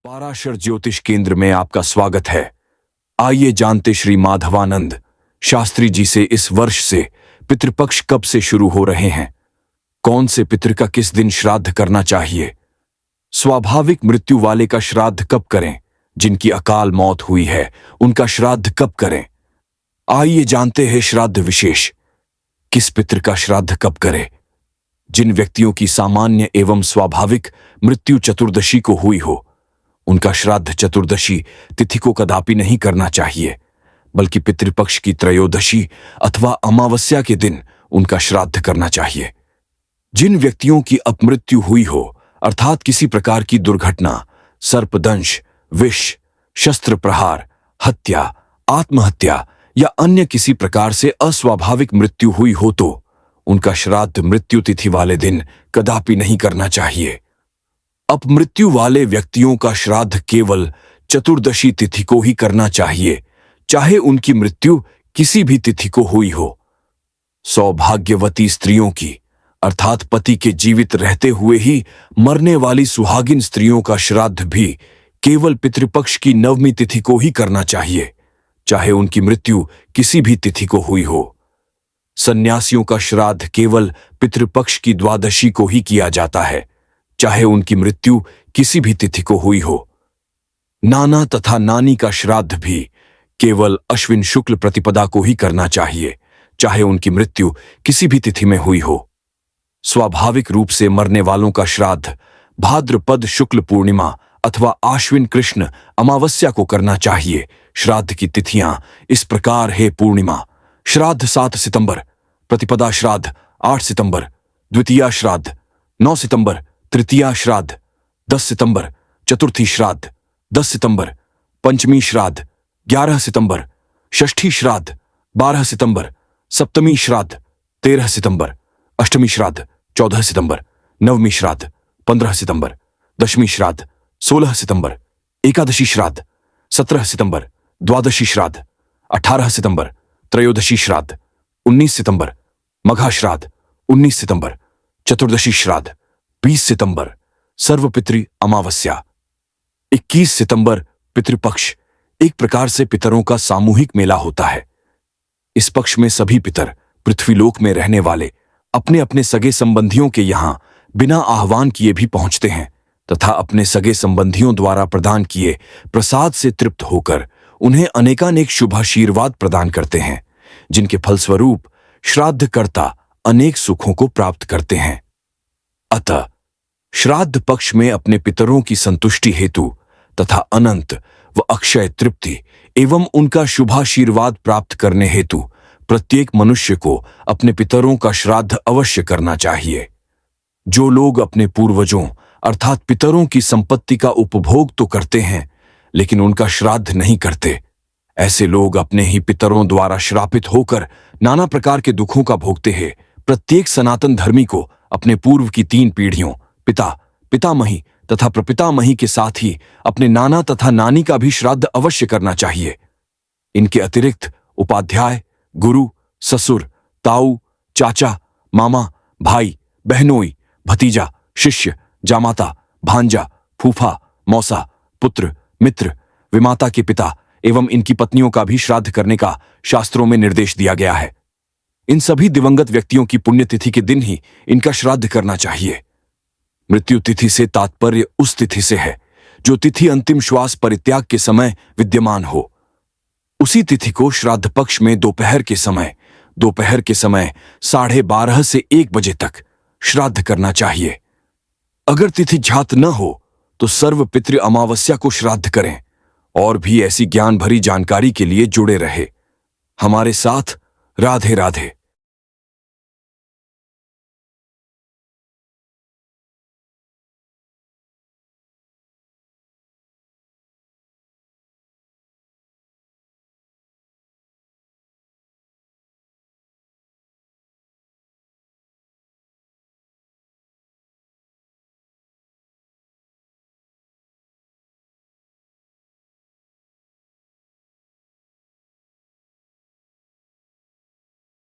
पाराशर ज्योतिष केंद्र में आपका स्वागत है। आइए जानते श्री माधवानंद शास्त्री जी से इस वर्ष से पितृपक्ष कब से शुरू हो रहे हैं, कौन से पितृ का किस दिन श्राद्ध करना चाहिए, स्वाभाविक मृत्यु वाले का श्राद्ध कब करें, जिनकी अकाल मौत हुई है उनका श्राद्ध कब करें। आइए जानते हैं श्राद्ध विशेष। किस पितृ का श्राद्ध कब करें। जिन व्यक्तियों की सामान्य एवं स्वाभाविक मृत्यु चतुर्दशी को हुई हो उनका श्राद्ध चतुर्दशी तिथि को कदापि नहीं करना चाहिए, बल्कि पितृपक्ष की त्रयोदशी अथवा अमावस्या के दिन उनका श्राद्ध करना चाहिए। जिन व्यक्तियों की अपमृत्यु हुई हो अर्थात किसी प्रकार की दुर्घटना, सर्पदंश, विष, शस्त्र प्रहार, हत्या, आत्महत्या या अन्य किसी प्रकार से अस्वाभाविक मृत्यु हुई हो तो उनका श्राद्ध मृत्यु तिथि वाले दिन कदापि नहीं करना चाहिए। अपमृत्यु वाले व्यक्तियों का श्राद्ध केवल चतुर्दशी तिथि को ही करना चाहिए, चाहे उनकी मृत्यु किसी भी तिथि को हुई हो। सौभाग्यवती स्त्रियों की अर्थात पति के जीवित रहते हुए ही मरने वाली सुहागिन स्त्रियों का श्राद्ध भी केवल पितृपक्ष की नवमी तिथि को ही करना चाहिए, चाहे उनकी मृत्यु किसी भी तिथि को हुई हो। सन्यासियों का श्राद्ध केवल पितृपक्ष की द्वादशी को ही किया जाता है, चाहे उनकी मृत्यु किसी भी तिथि को हुई हो। नाना तथा नानी का श्राद्ध भी केवल अश्विन शुक्ल प्रतिपदा को ही करना चाहिए, चाहे उनकी मृत्यु किसी भी तिथि में हुई हो। स्वाभाविक रूप से मरने वालों का श्राद्ध भाद्रपद शुक्ल पूर्णिमा अथवा आश्विन कृष्ण अमावस्या को करना चाहिए। श्राद्ध की तिथियां इस प्रकार है। पूर्णिमा श्राद्ध 7 सितंबर, प्रतिपदा श्राद्ध 8 सितंबर, द्वितीया श्राद्ध 9 सितंबर, तृतीया श्राद्ध 10 सितंबर, चतुर्थी श्राद्ध 10 सितंबर, पंचमी श्राद्ध 11 सितंबर, षष्ठी श्राद्ध 12 सितंबर, सप्तमी श्राद्ध 13 सितंबर, अष्टमी श्राद्ध 14 सितंबर, नवमी श्राद्ध 15 सितंबर, दशमी श्राद्ध 16 सितंबर, एकादशी श्राद्ध 17 सितंबर, द्वादशी श्राद्ध 18 सितंबर, त्रयोदशी श्राद्ध 19 सितंबर, मघा श्राद्ध 19 सितंबर, चतुर्दशी श्राद्ध 20 सितंबर, सर्वपितृ अमावस्या 21 सितंबर। पितृपक्ष एक प्रकार से पितरों का सामूहिक मेला होता है। इस पक्ष में सभी पितर पृथ्वीलोक में रहने वाले अपने अपने सगे संबंधियों के यहां बिना आह्वान किए भी पहुंचते हैं तथा अपने सगे संबंधियों द्वारा प्रदान किए प्रसाद से तृप्त होकर उन्हें अनेकानेक शुभाशीर्वाद प्रदान करते हैं, जिनके फलस्वरूप श्राद्धकर्ता अनेक सुखों को प्राप्त करते हैं। अतः श्राद्ध पक्ष में अपने पितरों की संतुष्टि हेतु तथा अनंत व अक्षय तृप्ति एवं उनका शुभाशीर्वाद प्राप्त करने हेतु प्रत्येक मनुष्य को अपने पितरों का श्राद्ध अवश्य करना चाहिए। जो लोग अपने पूर्वजों अर्थात पितरों की संपत्ति का उपभोग तो करते हैं लेकिन उनका श्राद्ध नहीं करते, ऐसे लोग अपने ही पितरों द्वारा श्रापित होकर नाना प्रकार के दुखों का भोगते हैं। प्रत्येक सनातन धर्मी को अपने पूर्व की 3 पीढ़ियों पिता, पितामही तथा प्रपितामही के साथ ही अपने नाना तथा नानी का भी श्राद्ध अवश्य करना चाहिए। इनके अतिरिक्त उपाध्याय, गुरु, ससुर, ताऊ, चाचा, मामा, भाई, बहनोई, भतीजा, शिष्य, जामाता, भांजा, फूफा, मौसा, पुत्र, मित्र, विमाता के पिता एवं इनकी पत्नियों का भी श्राद्ध करने का शास्त्रों में निर्देश दिया गया है। इन सभी दिवंगत व्यक्तियों की पुण्यतिथि के दिन ही इनका श्राद्ध करना चाहिए। मृत्यु तिथि से तात्पर्य उस तिथि से है जो तिथि अंतिम श्वास परित्याग के समय विद्यमान हो। उसी तिथि को श्राद्ध पक्ष में दोपहर के समय 12:30 से 1 बजे तक श्राद्ध करना चाहिए। अगर तिथि ज्ञात न हो तो सर्व पितृ अमावस्या को श्राद्ध करें। और भी ऐसी ज्ञान भरी जानकारी के लिए जुड़े रहे हमारे साथ। राधे राधे।